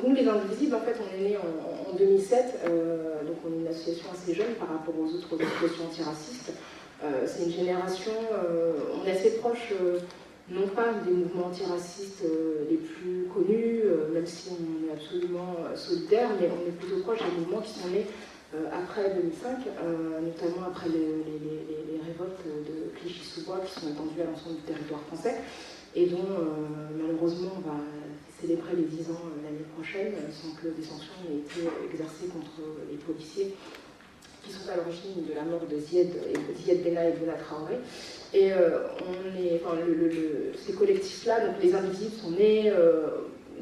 Donc nous, les Indivisibles, en fait, on est né en 2007, donc on est une association assez jeune par rapport aux autres associations antiracistes. C'est une génération, on est assez proche, non pas des mouvements antiracistes les plus connus, même si on est absolument solidaires, mais on est plutôt proche des mouvements qui sont nés après 2005, notamment après les révoltes de Clichy-sous-Bois qui sont étendues à l'ensemble du territoire français et dont malheureusement on va célébrer les 10 ans l'année prochaine sans que des sanctions n'aient été exercées contre les policiers qui sont à l'origine de la mort de Zied Benna et Bouna Traoré. Et ces collectifs-là, donc les Invisibles, sont nés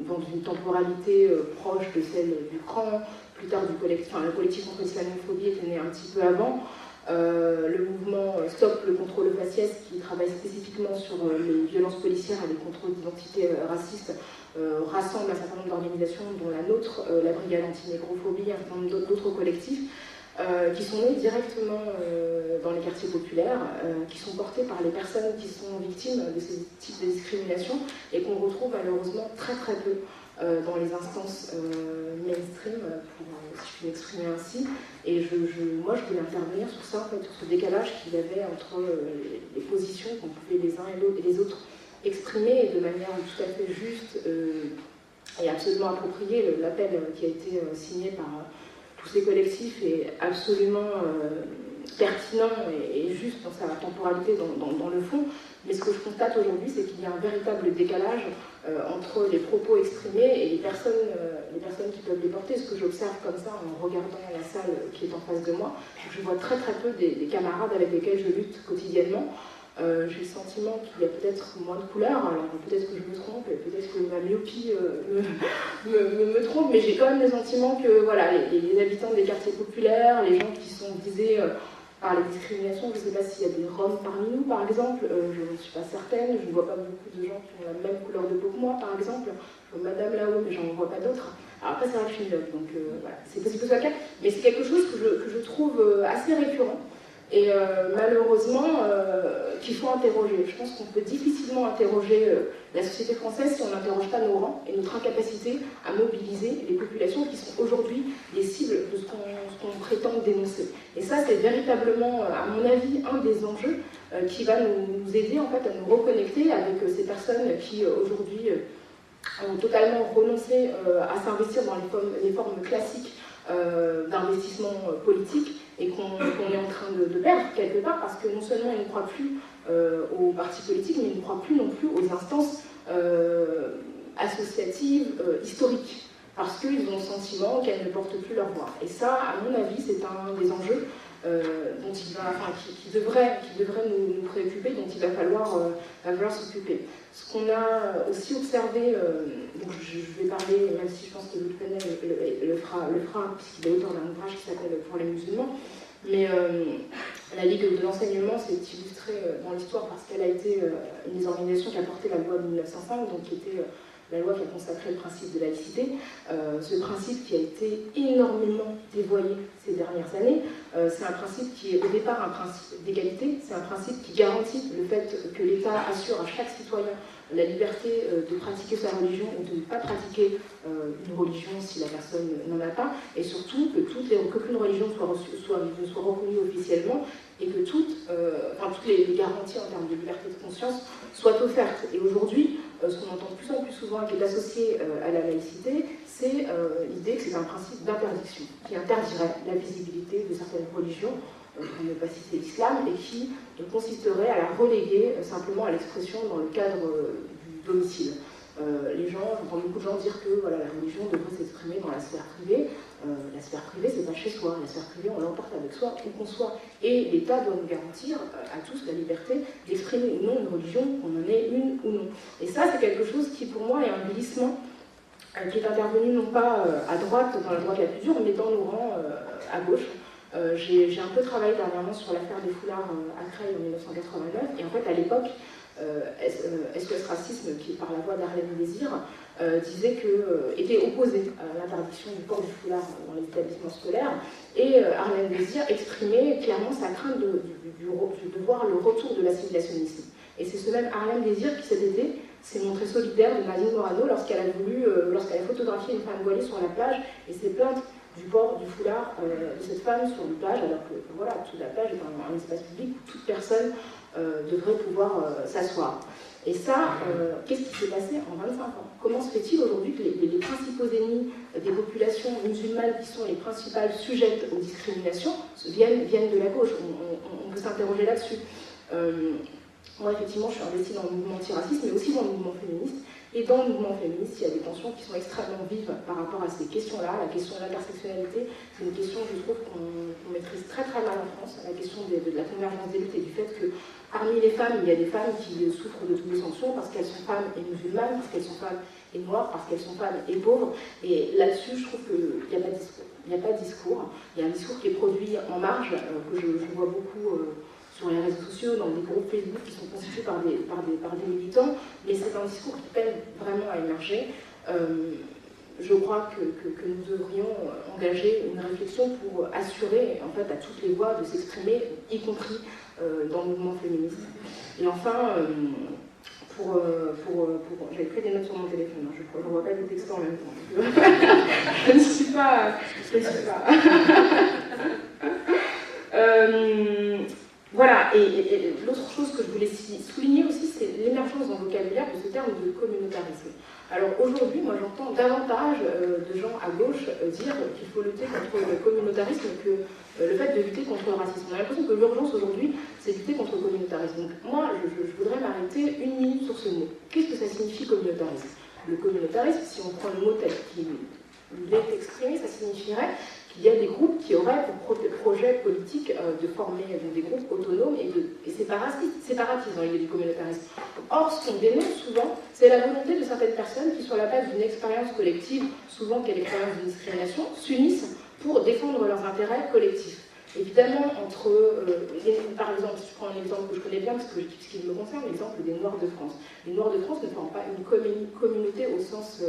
dans une temporalité proche de celle du CRAN. Plus tard, le collectif contre l'islamophobie était né un petit peu avant. Le mouvement Stop le contrôle faciès, qui travaille spécifiquement sur les violences policières et les contrôles d'identité racistes, rassemble un certain nombre d'organisations, dont la nôtre, la Brigade anti-négrophobie, un certain nombre d'autres collectifs, qui sont nés directement dans les quartiers populaires, qui sont portés par les personnes qui sont victimes de ces types de discrimination et qu'on retrouve malheureusement très très peu dans les instances mainstream, si je puis m'exprimer ainsi. Et moi, je voulais intervenir sur ça, en fait, sur ce décalage qu'il y avait entre les positions qu'on pouvait les uns et les autres exprimer de manière tout à fait juste et absolument appropriée. L'appel qui a été signé par tous ces collectifs est absolument pertinent et juste dans sa temporalité, dans le fond. Mais ce que je constate aujourd'hui, c'est qu'il y a un véritable décalage entre les propos exprimés et les personnes qui peuvent les porter. Ce que j'observe comme ça en regardant la salle qui est en face de moi, je vois très très peu des camarades avec lesquels je lutte quotidiennement. J'ai le sentiment qu'il y a peut-être moins de couleurs, alors peut-être que je me trompe, peut-être que ma myopie me trompe, mais j'ai quand même le sentiment que voilà, les habitants des quartiers populaires, les gens qui sont visés par les discriminations, je ne sais pas s'il y a des Roms parmi nous par exemple, je ne suis pas certaine, je ne vois pas beaucoup de gens qui ont la même couleur de peau que moi par exemple, je vois madame là-haut mais j'en vois pas d'autres. Alors après c'est vrai que je suis une donc voilà, c'est possible que ce soit le cas, mais c'est quelque chose que je trouve assez récurrent. Et malheureusement, qu'il faut interroger. Je pense qu'on peut difficilement interroger la société française si on n'interroge pas nos rangs et notre incapacité à mobiliser les populations qui sont aujourd'hui les cibles de ce qu'on prétend dénoncer. Et ça, c'est véritablement, à mon avis, un des enjeux qui va nous aider en fait, à nous reconnecter avec ces personnes qui aujourd'hui ont totalement renoncé à s'investir dans les formes classiques d'investissement politique et qu'on est en train de perdre quelque part parce que non seulement ils ne croient plus aux partis politiques, mais ils ne croient plus non plus aux instances associatives historiques parce qu'ils ont le sentiment qu'elles ne portent plus leur voix. Et ça, à mon avis, c'est un des enjeux qui devrait nous préoccuper, dont il va falloir s'occuper. Ce qu'on a aussi observé, donc je vais parler, même si je pense que Louis Penel le fera puisqu'il est auteur d'un ouvrage qui s'appelle Pour les musulmans, mais la Ligue de l'enseignement s'est illustrée dans l'histoire parce qu'elle a été une des organisations qui a porté la loi de 1905, donc qui était la loi qui a consacré le principe de laïcité, ce principe qui a été énormément dévoyé ces dernières années. C'est un principe qui est au départ un principe d'égalité, c'est un principe qui garantit le fait que l'État assure à chaque citoyen la liberté de pratiquer sa religion ou de ne pas pratiquer une religion si la personne n'en a pas, et surtout qu'aucune religion ne soit reconnue officiellement et que toutes les garanties en termes de liberté de conscience soient offertes. Et aujourd'hui, ce qu'on entend de plus en plus souvent et qui est associé à la laïcité, c'est l'idée que c'est un principe d'interdiction, qui interdirait la visibilité de certaines religions, pour ne pas citer l'islam, et qui consisterait à la reléguer simplement à l'expression dans le cadre du domicile. J'entends beaucoup de gens dire que voilà, la religion devrait s'exprimer dans la sphère privée. La sphère privée, c'est pas chez soi. La sphère privée, on l'emporte avec soi, où qu'on soit. Et l'État doit nous garantir à tous la liberté d'exprimer ou non une religion, qu'on en ait une ou non. Et ça, c'est quelque chose qui, pour moi, est un glissement qui est intervenu non pas à droite, dans la droite la plus dure, mais dans nos rangs à gauche. J'ai un peu travaillé dernièrement sur l'affaire des foulards à Creil en 1989, et en fait, à l'époque, SOS Racisme, qui par la voix d'Arlène Désir, était opposé à l'interdiction du port du foulard dans les établissements scolaires, et Arlène Désir exprimait clairement sa crainte de voir le retour de l'assimilationnisme. Et c'est ce même Arlène Désir qui cet été s'est montrée solidaire de Nadine Morano lorsqu'elle a photographié une femme voilée sur la plage et s'est plainte du port du foulard de cette femme sur une plage, alors que voilà, toute la plage est un espace public où toute personne devrait pouvoir s'asseoir. Et ça, qu'est-ce qui s'est passé en 25 ans? Comment se fait-il aujourd'hui que les principaux ennemis des populations musulmanes qui sont les principales sujettes aux discriminations viennent de la gauche? On peut s'interroger là-dessus. Moi, effectivement, je suis investie dans le mouvement antiraciste, mais aussi dans le mouvement féministe. Et dans le mouvement féministe, il y a des tensions qui sont extrêmement vives par rapport à ces questions-là. La question de l'intersectionnalité, c'est une question, je trouve, qu'on maîtrise très très mal en France. La question de la convergence des luttes et du fait que parmi les femmes, il y a des femmes qui souffrent de toutes les sanctions parce qu'elles sont femmes et musulmanes, parce qu'elles sont femmes et noires, parce qu'elles sont femmes et pauvres. Et là-dessus, je trouve qu'il n'y a pas de discours. Il n'y a pas de discours. Il y a un discours qui est produit en marge, que je vois beaucoup sur les réseaux sociaux, dans des groupes Facebook qui sont constitués par des militants, mais c'est un discours qui peine vraiment à émerger. Je crois que nous devrions engager une réflexion pour assurer en fait, à toutes les voix de s'exprimer, y compris dans le mouvement féministe. Et enfin, j'avais pris des notes sur mon téléphone, hein, je ne vois pas des textos en même temps. Je ne suis pas. Voilà, et l'autre chose que je voulais souligner aussi, c'est l'émergence dans le vocabulaire de ce terme de communautarisme. Alors aujourd'hui, moi j'entends davantage de gens à gauche dire qu'il faut lutter contre le communautarisme que le fait de lutter contre le racisme. On a l'impression que l'urgence aujourd'hui, c'est lutter contre le communautarisme. Donc moi, je voudrais m'arrêter une minute sur ce mot. Qu'est-ce que ça signifie communautarisme? Le communautarisme, si on prend le mot tel qu'il est exprimé, ça signifierait qu'il y a des groupes qui auraient pour projet politique de former des groupes autonomes et séparatistes dans l'idée du communautarisme. Or, ce qu'on dénonce souvent, c'est la volonté de certaines personnes qui, sur la base d'une expérience collective, souvent quelle expérience de discrimination, s'unissent pour défendre leurs intérêts collectifs. Évidemment, par exemple, si je prends un exemple que je connais bien, parce que ce qui me concerne, l'exemple des Noirs de France. Les Noirs de France ne forment pas une communauté au sens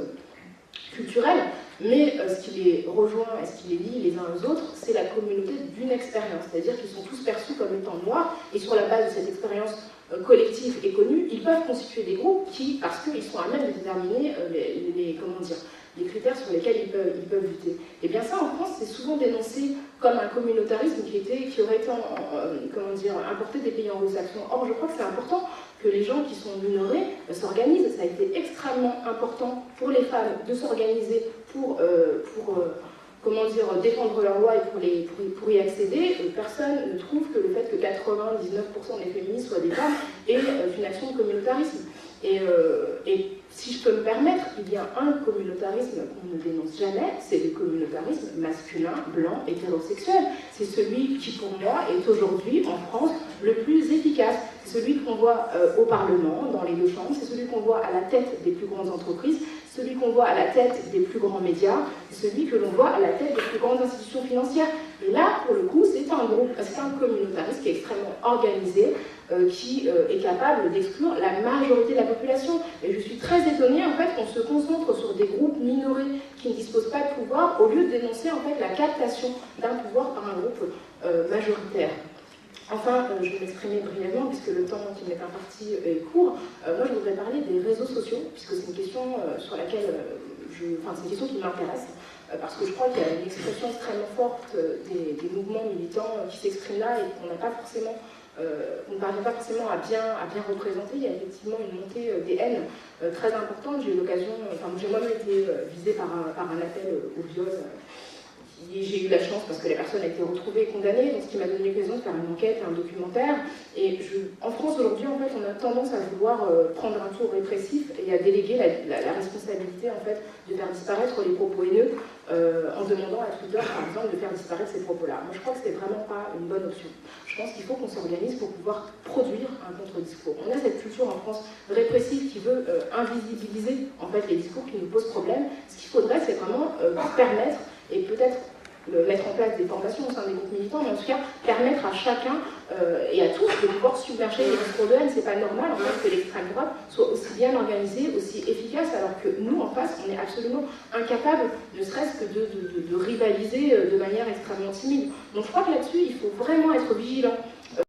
culturel, mais ce qui les rejoint et ce qui les lie les uns aux autres, c'est la communauté d'une expérience, c'est-à-dire qu'ils sont tous perçus comme étant noirs, et sur la base de cette expérience collective et connue, ils peuvent constituer des groupes qui, parce qu'ils sont à même de déterminer les critères sur lesquels ils peuvent lutter. Et bien ça, en France, c'est souvent dénoncé comme un communautarisme qui aurait été importé des pays anglo-saxons. Or, je crois que c'est important que les gens qui sont minorés s'organisent. Ça a été extrêmement important pour les femmes de s'organiser pour défendre leurs lois et pour y accéder. Personne ne trouve que le fait que 99% des féministes soient des femmes est une action de communautarisme. Et si je peux me permettre, il y a un communautarisme qu'on ne dénonce jamais, c'est le communautarisme masculin, blanc, hétérosexuel. C'est celui qui, pour moi, est aujourd'hui, en France, le plus efficace. C'est celui qu'on voit au Parlement, dans les deux chambres, c'est celui qu'on voit à la tête des plus grandes entreprises, celui qu'on voit à la tête des plus grands médias, c'est celui que l'on voit à la tête des plus grandes institutions financières. Et là, pour le coup, c'est un communautarisme qui est extrêmement organisé, qui est capable d'exclure la majorité de la population. Et je suis très étonnée en fait qu'on se concentre sur des groupes minorés qui ne disposent pas de pouvoir, au lieu de dénoncer en fait la captation d'un pouvoir par un groupe majoritaire. Enfin, je vais m'exprimer brièvement, puisque le temps qui m'est imparti est court. Moi, je voudrais parler des réseaux sociaux, puisque c'est une question sur laquelle c'est une question qui m'intéresse, parce que je crois qu'il y a une expression extrêmement forte des mouvements militants qui s'expriment là et qu'on n'a pas forcément, on ne parvient pas forcément à bien représenter. Il y a effectivement une montée des haines très importante. J'ai eu l'occasion, j'ai moi-même été visée par un appel au viol. J'ai eu la chance parce que la personne a été retrouvée et condamnée, donc ce qui m'a donné l'occasion de faire une enquête, un documentaire. Et en France aujourd'hui, en fait, on a tendance à vouloir prendre un tour répressif et à déléguer la responsabilité en fait de faire disparaître les propos haineux en demandant à Twitter, par exemple, de faire disparaître ces propos-là. Moi, je crois que c'est vraiment pas une bonne option. Je pense qu'il faut qu'on s'organise pour pouvoir produire un contre-discours. On a cette culture en France répressive qui veut invisibiliser en fait les discours qui nous posent problème. Ce qu'il faudrait, c'est vraiment permettre et peut-être mettre en place des formations au sein des groupes militants, mais en tout cas permettre à chacun et à tous de pouvoir submerger les discours de haine. C'est pas normal en fait que l'extrême droite soit aussi bien organisée, aussi efficace, alors que nous en face, on est absolument incapable, ne serait-ce que de rivaliser de manière extrêmement timide. Donc je crois que là-dessus, il faut vraiment être vigilant